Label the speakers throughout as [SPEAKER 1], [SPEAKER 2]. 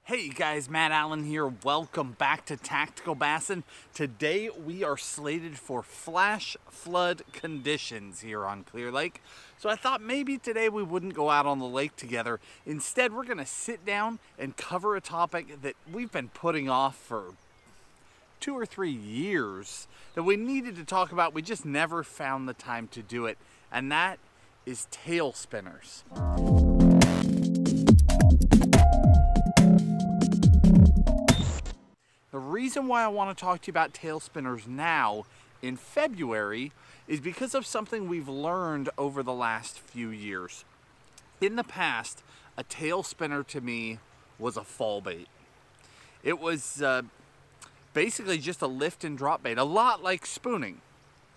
[SPEAKER 1] Hey guys, Matt Allen here. Welcome back to Tactical Bassin. Today we are slated for flash flood conditions here on Clear Lake. So I thought maybe today we wouldn't go out on the lake together. Instead, we're gonna sit down and cover a topic that we've been putting off for 2 or 3 years that we needed to talk about. We just never found the time to do it. And that is tail spinners. The reason why I want to talk to you about tail spinners now in February is because of something we've learned over the last few years. In the past, a tail spinner to me was a fall bait. It was basically just a lift and drop bait, a lot like spooning.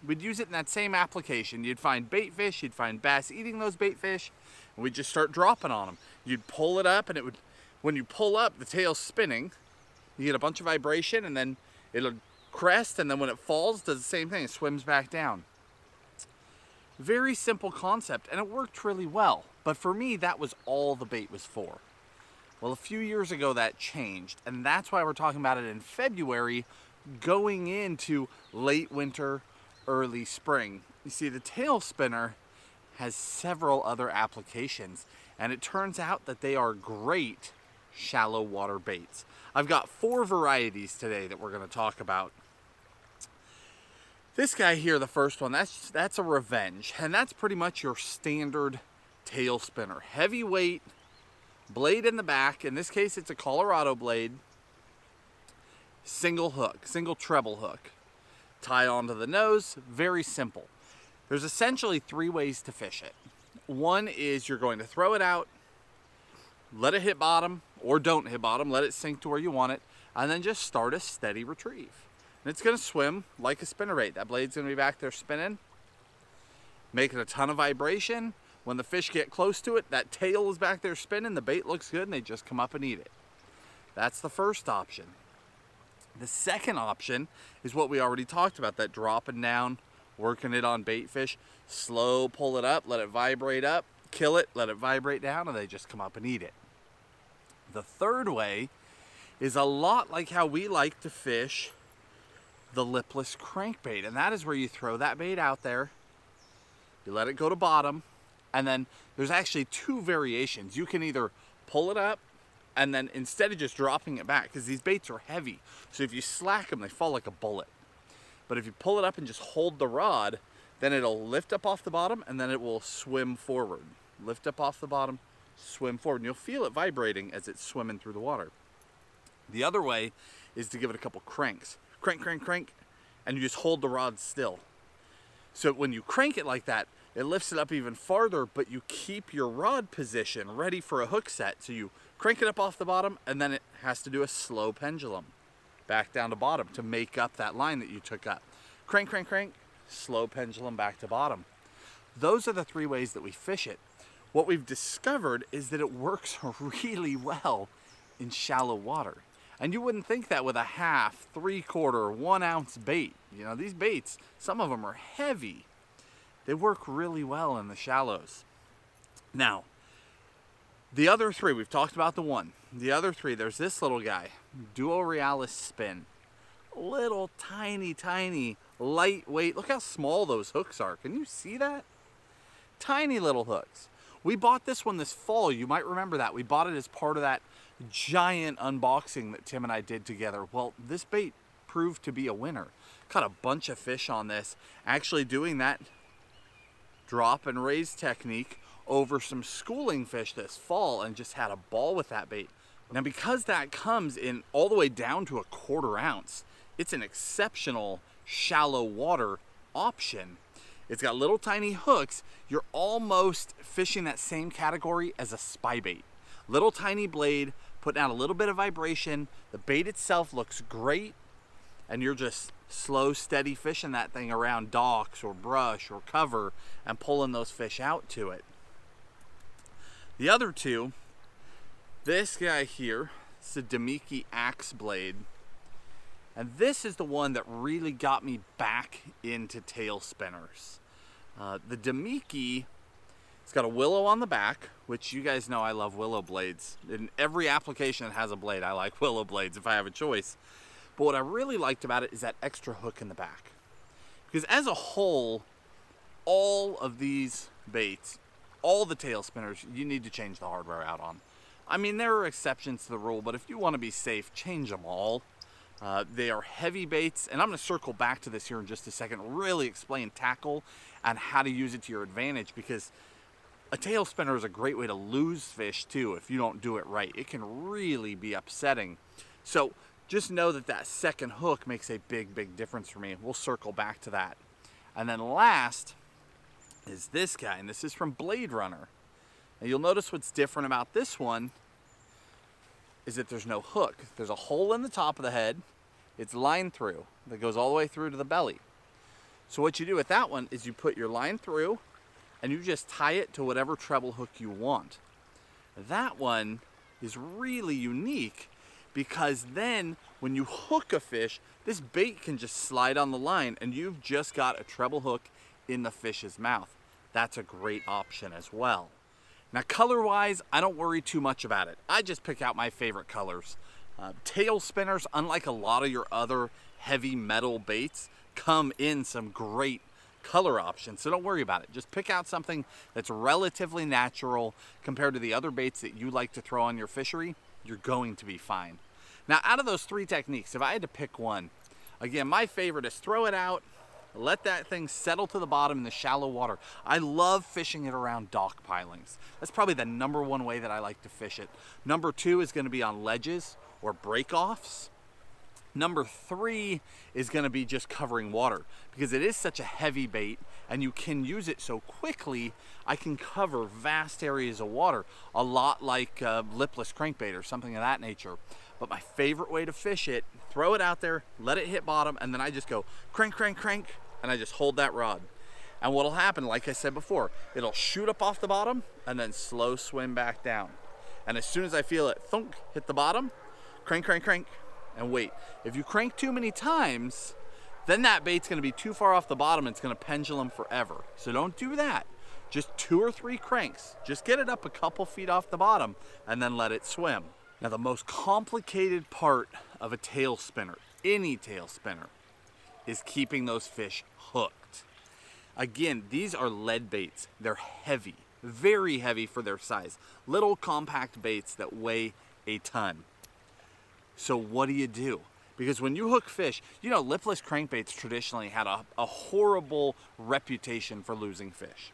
[SPEAKER 1] We'd use it in that same application. You'd find baitfish, you'd find bass eating those baitfish, and we'd just start dropping on them. You'd pull it up, and it would, when you pull up, the tail's spinning. You get a bunch of vibration, and then it'll crest, and then when it falls, does the same thing. It swims back down. Very simple concept, and it worked really well. But for me, that was all the bait was for. Well, a few years ago, that changed, and that's why we're talking about it in February, going into late winter, early spring. You see, the tail spinner has several other applications, and it turns out that they are great shallow water baits. I've got 4 varieties today that we're going to talk about. This guy here, the first one, that's a Revenge, and that's pretty much your standard tail spinner. Heavyweight, blade in the back. In this case, it's a Colorado blade. Single hook, single treble hook. Tie onto the nose, very simple. There's essentially 3 ways to fish it. One is you're going to throw it out, let it hit bottom, or don't hit bottom, let it sink to where you want it, and then just start a steady retrieve. And it's gonna swim like a spinnerbait. That blade's gonna be back there spinning, making a ton of vibration. When the fish get close to it, that tail is back there spinning, the bait looks good, and they just come up and eat it. That's the first option. The second option is what we already talked about, that dropping down, working it on bait fish, slow, pull it up, let it vibrate up, kill it, let it vibrate down, and they just come up and eat it. The third way is a lot like how we like to fish the lipless crankbait, and that is where you throw that bait out there, you let it go to bottom, and then there's actually 2 variations. You can either pull it up, and then instead of just dropping it back, because these baits are heavy, so if you slack them, they fall like a bullet. But if you pull it up and just hold the rod, then it'll lift up off the bottom, and then it will swim forward. Lift up off the bottom, swim forward, and you'll feel it vibrating as it's swimming through the water. The other way is to give it a couple cranks. Crank, crank, crank, and you just hold the rod still. So when you crank it like that, it lifts it up even farther, but you keep your rod position ready for a hook set. So you crank it up off the bottom, and then it has to do a slow pendulum back down to bottom to make up that line that you took up. Crank, crank, crank, slow pendulum back to bottom. Those are the 3 ways that we fish it. What we've discovered is that it works really well in shallow water. And you wouldn't think that with a half, 3/4, 1 ounce bait. You know, these baits, some of them are heavy. They work really well in the shallows. Now, the other 3, we've talked about the one. The other 3, there's this little guy, Duo Realis Spin. Little tiny, tiny, lightweight. Look how small those hooks are. Can you see that? Tiny little hooks. We bought this one this fall. You might remember that. We bought it as part of that giant unboxing that Tim and I did together. Well, this bait proved to be a winner. Caught a bunch of fish on this. Actually doing that drop and raise technique over some schooling fish this fall, and just had a ball with that bait. Now, because that comes in all the way down to a 1/4 ounce, it's an exceptional shallow water option. It's got little tiny hooks. You're almost fishing that same category as a spy bait. Little tiny blade, putting out a little bit of vibration. The bait itself looks great, and you're just slow, steady fishing that thing around docks or brush or cover and pulling those fish out to it. The other 2, this guy here, it's a Demiki Axe blade. And this is the one that really got me back into tail spinners. The Demiki It's got a willow on the back, which you guys know I love willow blades. In every application that has a blade, I like willow blades if I have a choice. But what I really liked about it is that extra hook in the back. Because as a whole, all of these baits, all the tail spinners, you need to change the hardware out on. I mean, there are exceptions to the rule, but if you want to be safe, change them all. They are heavy baits, and I'm going to circle back to this here in just a second, really explain tackle and how to use it to your advantage, because a tail spinner is a great way to lose fish too if you don't do it right. It can really be upsetting. So just know that that second hook makes a big difference for me. We'll circle back to that. And then last is this guy, and this is from Blade Runner. Now you'll notice what's different about this one is that there's no hook. There's a hole in the top of the head. It's line through that goes all the way through to the belly. So what you do with that one is you put your line through and you just tie it to whatever treble hook you want. That one is really unique because then when you hook a fish, this bait can just slide on the line and you've just got a treble hook in the fish's mouth. That's a great option as well. Now color-wise, I don't worry too much about it. I just pick out my favorite colors. Tail spinners, unlike a lot of your other heavy metal baits, come in some great color options, so don't worry about it. Just pick out something that's relatively natural compared to the other baits that you like to throw on your fishery. You're going to be fine. Now, out of those three techniques, if I had to pick one, again, my favorite is throw it out, let that thing settle to the bottom in the shallow water. I love fishing it around dock pilings. That's probably the #1 way that I like to fish it. #2 is going to be on ledges or break-offs. #3 is going to be just covering water because it is such a heavy bait and you can use it so quickly. I can cover vast areas of water, a lot like Lipless crankbait or something of that nature. But my favorite way to fish it, throw it out there, let it hit bottom, and then I just go crank, crank, crank, and I just hold that rod. And what'll happen, like I said before, it'll shoot up off the bottom and then slow swim back down. And as soon as I feel it thunk hit the bottom, crank, crank, crank, and wait. If you crank too many times, then that bait's gonna be too far off the bottom and it's gonna pendulum forever. So don't do that. Just 2 or 3 cranks. Just get it up a couple feet off the bottom and then let it swim. Now the most complicated part of a tail spinner, any tail spinner, is keeping those fish hooked. Again, these are lead baits. They're heavy, very heavy for their size. Little compact baits that weigh a ton. So what do? Because when you hook fish, you know, lipless crankbaits traditionally had a horrible reputation for losing fish.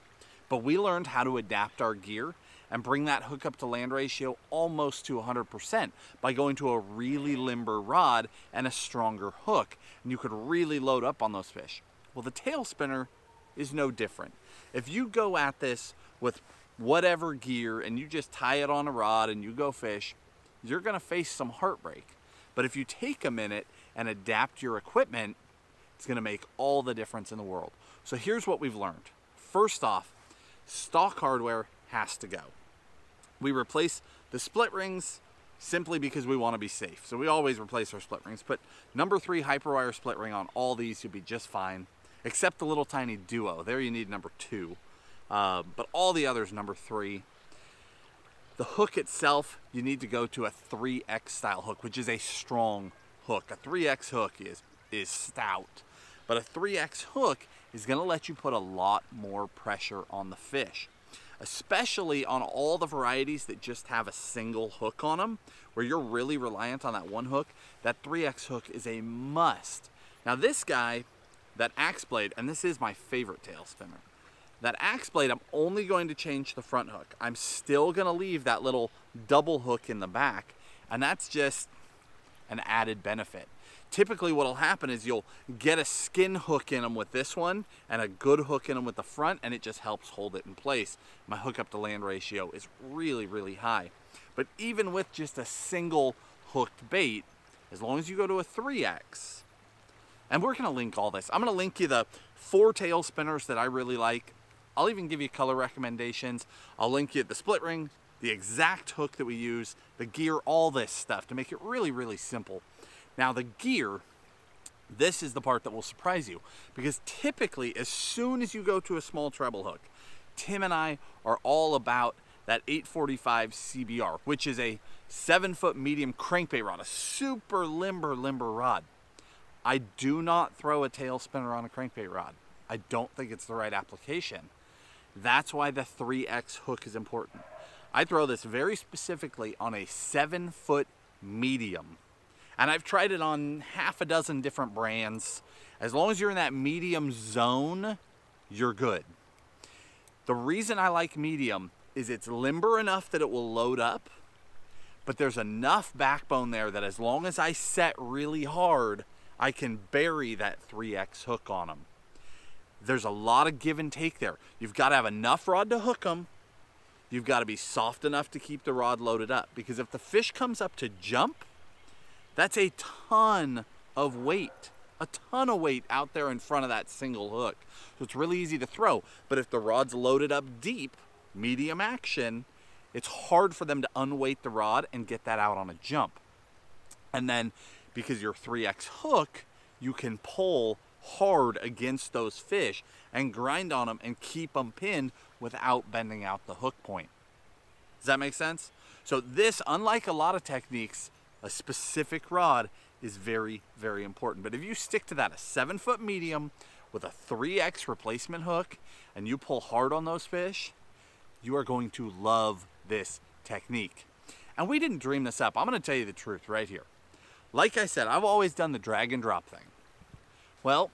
[SPEAKER 1] But we learned how to adapt our gear and bring that hook up to land ratio almost to 100% by going to a really limber rod and a stronger hook. And you could really load up on those fish. Well, the tail spinner is no different. If you go at this with whatever gear and you just tie it on a rod and you go fish, you're gonna face some heartbreak. But if you take a minute and adapt your equipment, it's gonna make all the difference in the world. So here's what we've learned. First off, stock hardware has to go. We replace the split rings simply because we want to be safe. So we always replace our split rings. Put #3 hyperwire split ring on all these, you'll be just fine. Except the little tiny duo. There you need #2. But all the others, #3. The hook itself, you need to go to a 3X style hook, which is a strong hook. A 3X hook is stout. But a 3X hook is going to let you put a lot more pressure on the fish, especially on all the varieties that just have a single hook on them, where you're really reliant on that one hook. That 3X hook is a must. Now this guy, that axe blade, and this is my favorite tail spinner, that axe blade, I'm only going to change the front hook. I'm still going to leave that little double hook in the back, and that's just an added benefit. Typically what'll happen is you'll get a skin hook in them with this one and a good hook in them with the front, and it just helps hold it in place. My hook up to land ratio is really, really high. But even with just a single hooked bait, as long as you go to a 3X, and we're gonna link all this. I'm gonna link you the 4 tail spinners that I really like. I'll even give you color recommendations. I'll link you the split ring, the exact hook that we use, the gear, all this stuff to make it really, really simple. Now the gear, this is the part that will surprise you, because typically as soon as you go to a small treble hook, Tim and I are all about that 845 CBR, which is a 7-foot medium crankbait rod, a super limber rod. I do not throw a tail spinner on a crankbait rod. I don't think it's the right application. That's why the 3X hook is important. I throw this very specifically on a 7-foot medium. And I've tried it on half a dozen different brands. As long as you're in that medium zone, you're good. The reason I like medium is it's limber enough that it will load up, but there's enough backbone there that as long as I set really hard, I can bury that 3X hook on them. There's a lot of give and take there. You've got to have enough rod to hook them. You've got to be soft enough to keep the rod loaded up, because if the fish comes up to jump, that's a ton of weight. A ton of weight out there in front of that single hook. So it's really easy to throw. But if the rod's loaded up deep, medium action, it's hard for them to unweight the rod and get that out on a jump. And then because your 3X hook, you can pull hard against those fish and grind on them and keep them pinned without bending out the hook point. Does that make sense? So this, unlike a lot of techniques, a specific rod is very, very important. But if you stick to that, a 7-foot medium with a 3X replacement hook, and you pull hard on those fish, you are going to love this technique. And we didn't dream this up. I'm going to tell you the truth right here. Like I said, I've always done the drag and drop thing. Well,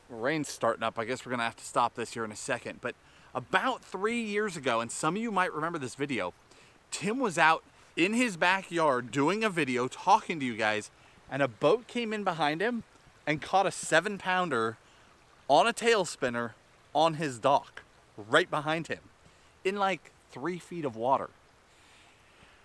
[SPEAKER 1] rain's starting up. I guess we're going to have to stop this here in a second. But about 3 years ago, and some of you might remember this video, Tim was out in his backyard doing a video talking to you guys, and a boat came in behind him and caught a 7-pounder on a tail spinner on his dock right behind him in like 3 feet of water.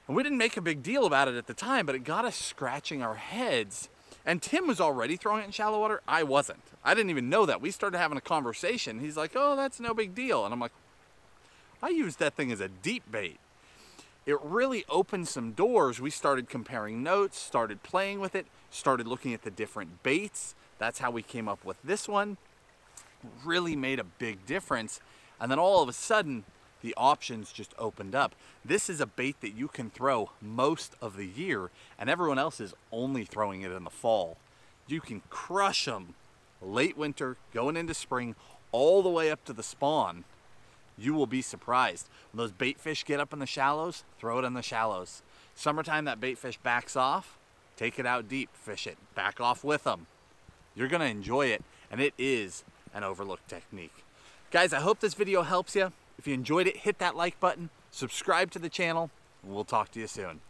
[SPEAKER 1] And we didn't make a big deal about it at the time, but it got us scratching our heads. And Tim was already throwing it in shallow water. I wasn't. I didn't even know that. We started having a conversation. He's like, oh, that's no big deal. And I'm like, I used that thing as a deep bait. It really opened some doors. We started comparing notes, started playing with it, started looking at the different baits. That's how we came up with this one. Really made a big difference. And then all of a sudden, the options just opened up. This is a bait that you can throw most of the year, and everyone else is only throwing it in the fall. You can crush them late winter, going into spring, all the way up to the spawn. You will be surprised. When those bait fish get up in the shallows, throw it in the shallows. Summertime, that bait fish backs off, take it out deep, fish it, back off with them. You're gonna enjoy it, and it is an overlooked technique. Guys, I hope this video helps you. If you enjoyed it, hit that like button, subscribe to the channel, and we'll talk to you soon.